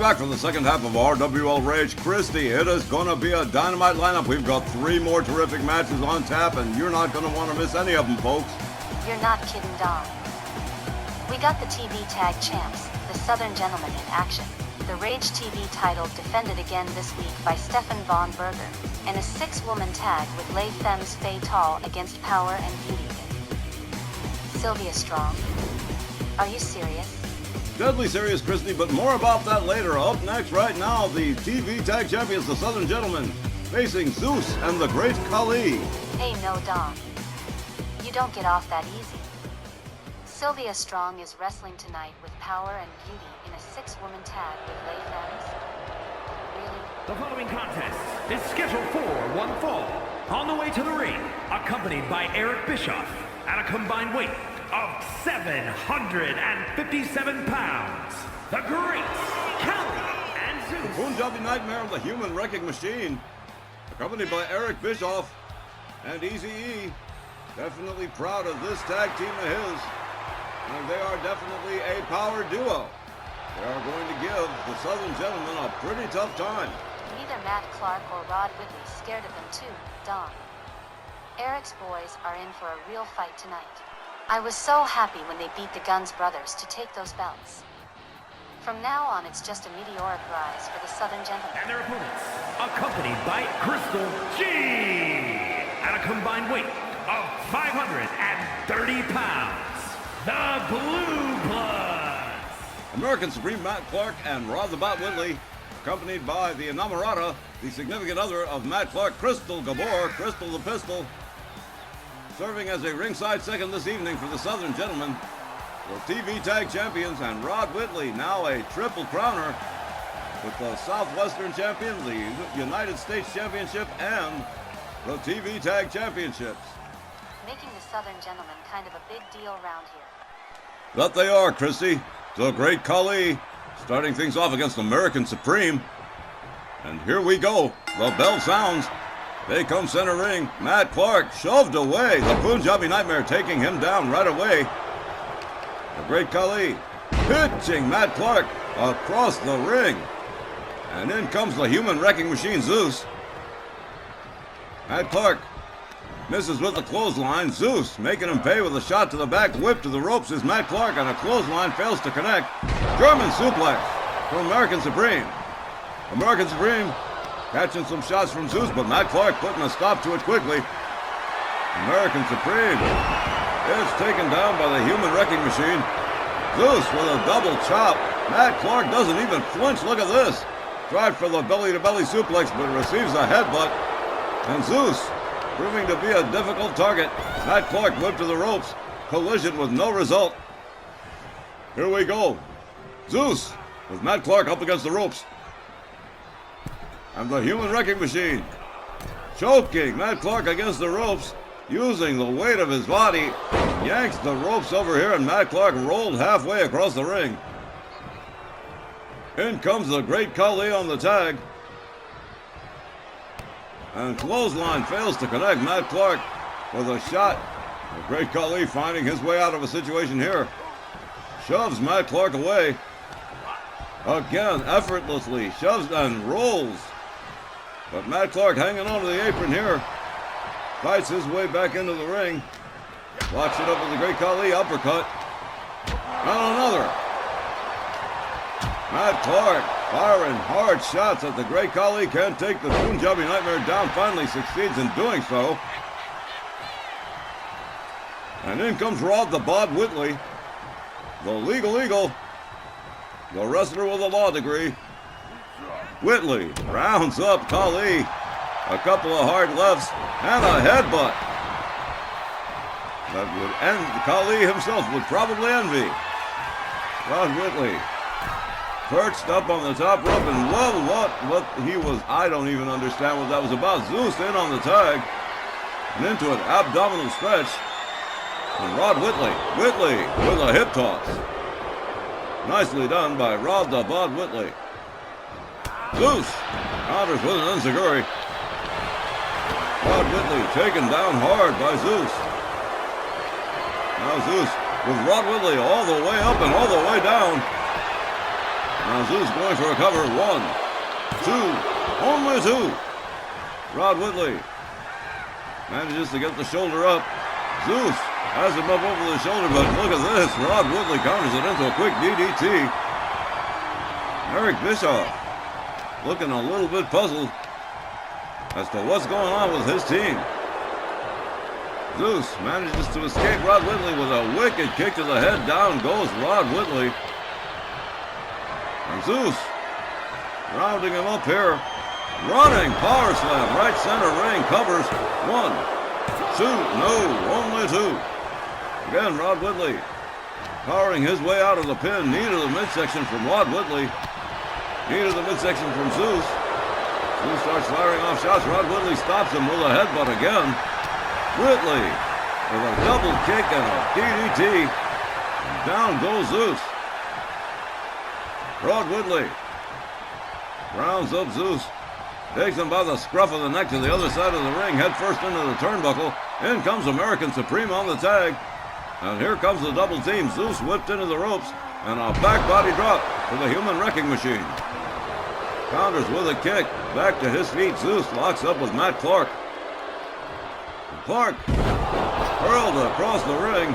back for the second half of RWL Rage. Christy, it is going to be a dynamite lineup. We've got 3 more terrific matches on tap, and you're not going to want to miss any of them, folks. You're not kidding, Don. We got the TV Tag Champs, the Southern Gentlemen, in action. The Rage TV title defended again this week by Stefan Von Berger, and a 6-woman tag with Les Femmes Fatales against Power and Beauty. Sylvia Strong. Are you serious? Deadly serious, Christy, but more about that later. Up next right now, the TV Tag Champions, the Southern Gentlemen, facing Zeus and the Great Khali. Hey, no, Don. You don't get off that easy. Sylvia Strong is wrestling tonight with Power and Beauty in a 6-woman tag with Les Femmes. Really? The following contest is scheduled for one fall. On the way to the ring, accompanied by Eric Bischoff at a combined weight of 757 pounds, the Great Khali and Zeus. Punjabi Nightmare of the Human Wrecking Machine, accompanied by Eric Bischoff and Eazy-E. Definitely proud of this tag team of his, and they are definitely a power duo. They are going to give the Southern Gentlemen a pretty tough time. Neither Matt Clark or Rod Whitley scared of them too, Don. Eric's boys are in for a real fight tonight. I was so happy when they beat the Guns Brothers to take those belts. From now on, it's just a meteoric rise for the Southern Gentlemen. And their opponents, accompanied by Crystal G at a combined weight of 530 pounds, the Blue Bloods. American Supreme Matt Clark and Rod the Bot Whitley, accompanied by the Inamorata, the significant other of Matt Clark, Crystal Gabor, Crystal the Pistol, serving as a ringside second this evening for the Southern Gentlemen. The TV Tag Champions and Rod Whitley, now a triple crowner with the Southwestern Champion, the United States Championship, and the TV Tag Championships. Making the Southern Gentlemen kind of a big deal around here. That they are, Christy. The Great Khali starting things off against American Supreme. And here we go. The bell sounds. They come center ring. Matt Clark shoved away. The Punjabi Nightmare taking him down right away. The Great Khali pitching Matt Clark across the ring. And in comes the Human Wrecking Machine, Zeus. Matt Clark misses with the clothesline. Zeus making him pay with a shot to the back. Whip to the ropes is Matt Clark, and a clothesline fails to connect. German suplex from American Supreme. American Supreme catching some shots from Zeus, but Matt Clark putting a stop to it quickly. American Supreme is taken down by the Human Wrecking Machine. Zeus with a double chop. Matt Clark doesn't even flinch. Look at this. Tried for the belly-to-belly suplex, but receives a headbutt. And Zeus proving to be a difficult target. Matt Clark whipped to the ropes. Collision with no result. Here we go. Zeus with Matt Clark up against the ropes. And the Human Wrecking Machine choking Matt Clark against the ropes, using the weight of his body, yanks the ropes over here, and Matt Clark rolled halfway across the ring. In comes the Great Khali on the tag. And clothesline fails to connect. Matt Clark with a shot. The Great Khali finding his way out of a situation here. Shoves Matt Clark away. Again, effortlessly shoves and rolls. But Matt Clark hanging onto the apron here. Fights his way back into the ring. Locks it up with the Great Khali uppercut. And another. Matt Clark firing hard shots at the Great Khali. Can't take the Punjabi Nightmare down. Finally succeeds in doing so. And in comes Rod the Bod Whitley. The Legal Eagle. The wrestler with a law degree. Whitley rounds up Khali. A couple of hard lefts and a headbutt. That would end. Khali himself would probably envy. Rod Whitley perched up on the top rope, and what he was, I don't even understand what that was about. Zeus in on the tag and into an abdominal stretch. And Rod Whitley with a hip toss. Nicely done by Rod the Bod Whitley. Zeus counters with an enziguri. Rod Whitley taken down hard by Zeus. Now Zeus with Rod Whitley all the way up and all the way down. Now Zeus going for a cover. 1, 2, only 2. Rod Whitley manages to get the shoulder up. Zeus has him up over the shoulder, but look at this. Rod Whitley counters it into a quick DDT. Eric Bischoff looking a little bit puzzled as to what's going on with his team. Zeus manages to escape Rod Whitley with a wicked kick to the head. Down goes Rod Whitley. And Zeus rounding him up here. Running power slam, right center ring, covers. 1, 2, no, only 2. Again, Rod Whitley powering his way out of the pin. Knee to the midsection from Rod Whitley. Knee to the midsection from Zeus. Zeus starts firing off shots. Rod Whitley stops him with a headbutt again. Whitley with a double kick and a DDT. And down goes Zeus. Rod Whitley rounds up Zeus. Takes him by the scruff of the neck to the other side of the ring, head first into the turnbuckle. In comes American Supreme on the tag. And here comes the double team. Zeus whipped into the ropes, and a back body drop for the human wrecking machine. Counters with a kick, back to his feet. Zeus locks up with Matt Clark. And Clark hurled across the ring.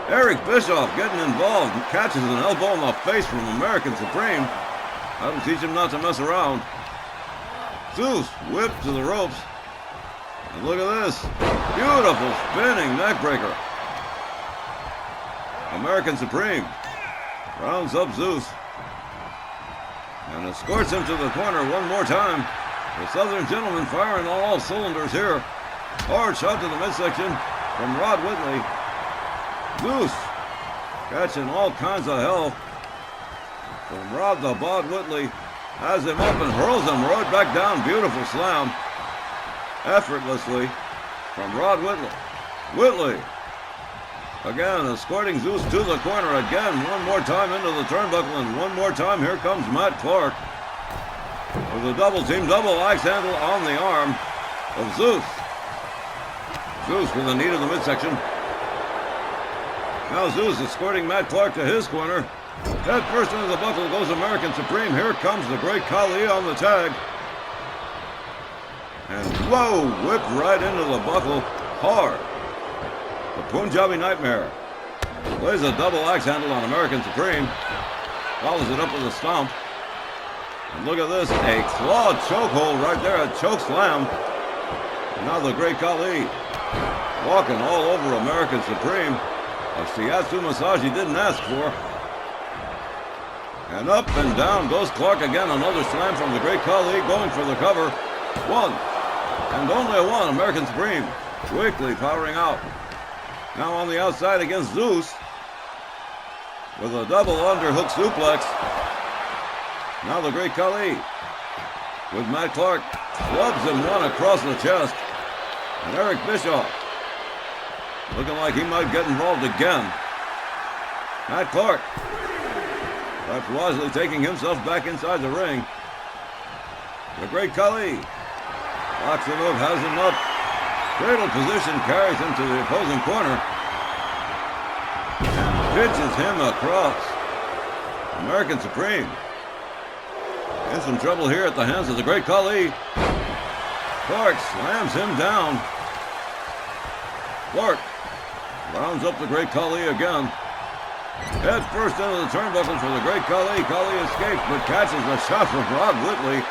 Eric Bischoff getting involved, catches an elbow in the face from American Supreme. That'll teach him not to mess around. Zeus whipped to the ropes. And look at this. Beautiful spinning neckbreaker. American Supreme rounds up Zeus and escorts him to the corner one more time. The Southern Gentleman firing on all cylinders here. Hard shot to the midsection from Rod Whitley. Zeus catching all kinds of hell from Rod the Bod Whitley. Has him up and hurls him right back down. Beautiful slam. Effortlessly from Rod Whitley. Whitley again escorting Zeus to the corner again. One more time into the turnbuckle, and one more time here comes Matt Clark with a double team, double axe handle on the arm of Zeus. Zeus with a knee to the midsection. Now Zeus escorting Matt Clark to his corner. Head first into the buckle goes American Supreme. Here comes the great Khali on the tag. And whoa, whipped right into the buckle hard. The Punjabi Nightmare plays a double axe handle on American Supreme. Follows it up with a stomp. And look at this, a claw chokehold right there, a choke slam. And now the great Khali walking all over American Supreme. A shiatsu massage he didn't ask for. And up and down goes Clark again. Another slam from the great Khali going for the cover. 1, and only a 1. American Supreme quickly powering out. Now on the outside against Zeus with a double underhook suplex. Now the great Khali with Matt Clark clubs him one across the chest. And Eric Bischoff looking like he might get involved again. Matt Clark perhaps wisely taking himself back inside the ring. The great Khali locks him up, has him up. Cradle position, carries him to the opposing corner. And pitches him across. American Supreme in some trouble here at the hands of the great Khali. Clark slams him down. Clark rounds up the great Khali again. Head first into the turnbuckle for the great Khali. Khali escapes but catches a shot from Rod Whitley.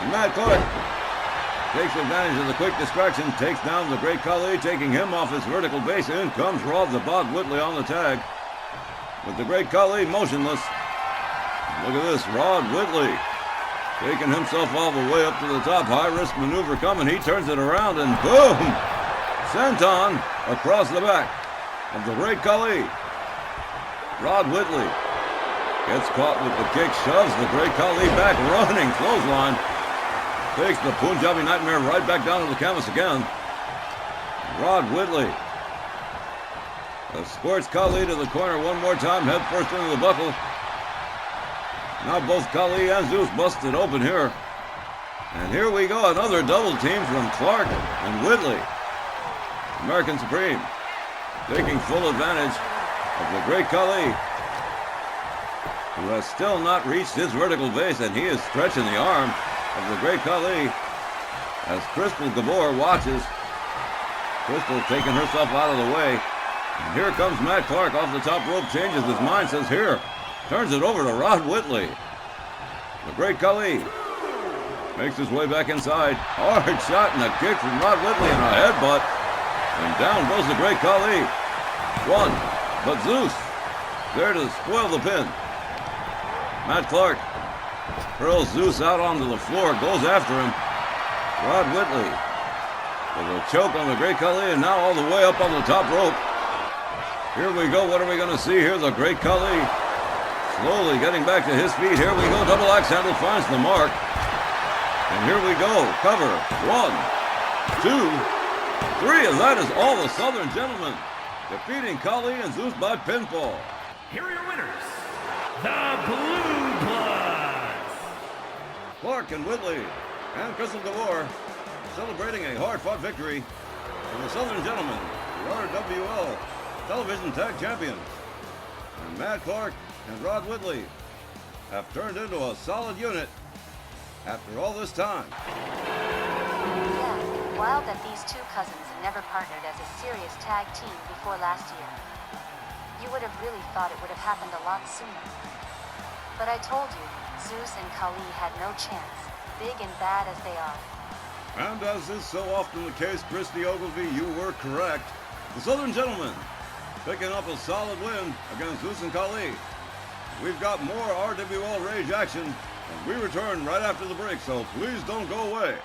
And Matt Clark takes advantage of the quick distraction, takes down the great Khali, taking him off his vertical base. In comes Rod the Bod Whitley on the tag. With the great Khali motionless. Look at this, Rod Whitley taking himself all the way up to the top. High risk maneuver coming. He turns it around and boom! Senton across the back of the great Khali. Rod Whitley gets caught with the kick, shoves the great Khali back, running clothesline. Takes the Punjabi Nightmare right back down to the canvas again. Rod Whitley escorts Khali to the corner one more time, head first into the buckle. Now both Khali and Zeus busted open here. And here we go, another double team from Clark and Whitley. American Supreme taking full advantage of the great Khali. who has still not reached his vertical base, and he is stretching the arm of the great Khali as Crystal Gabor watches. Crystal taking herself out of the way. And here comes Matt Clark off the top rope, changes his mind, says here, turns it over to Rod Whitley. The great Khali makes his way back inside. Hard shot and a kick from Rod Whitley and a headbutt. And down goes the great Khali. One, but Zeus there to spoil the pin. Matt Clark hurls Zeus out onto the floor, goes after him. Rod Whitley with a choke on the great Khali, and now all the way up on the top rope. Here we go. What are we going to see here? The great Khali slowly getting back to his feet. Here we go. Double axe handle finds the mark. And here we go. Cover. 1, 2, 3. And that is all the Southern Gentlemen defeating Khali and Zeus by pinfall. Here are your winners, the Blue Bloods. Clark and Whitley and Crystal Gabor celebrating a hard-fought victory for the Southern Gentlemen, the RWL Television Tag Champions. And Matt Clark and Rod Whitley have turned into a solid unit after all this time. Yeah, wild that these two cousins have never partnered as a serious tag team before last year. You would have really thought it would have happened a lot sooner. But I told you, Zeus and Khali had no chance, big and bad as they are. And as is so often the case, Christy Ogilvie, you were correct. The Southern Gentlemen picking up a solid win against Zeus and Khali. We've got more RWL Rage action, and we return right after the break, so please don't go away.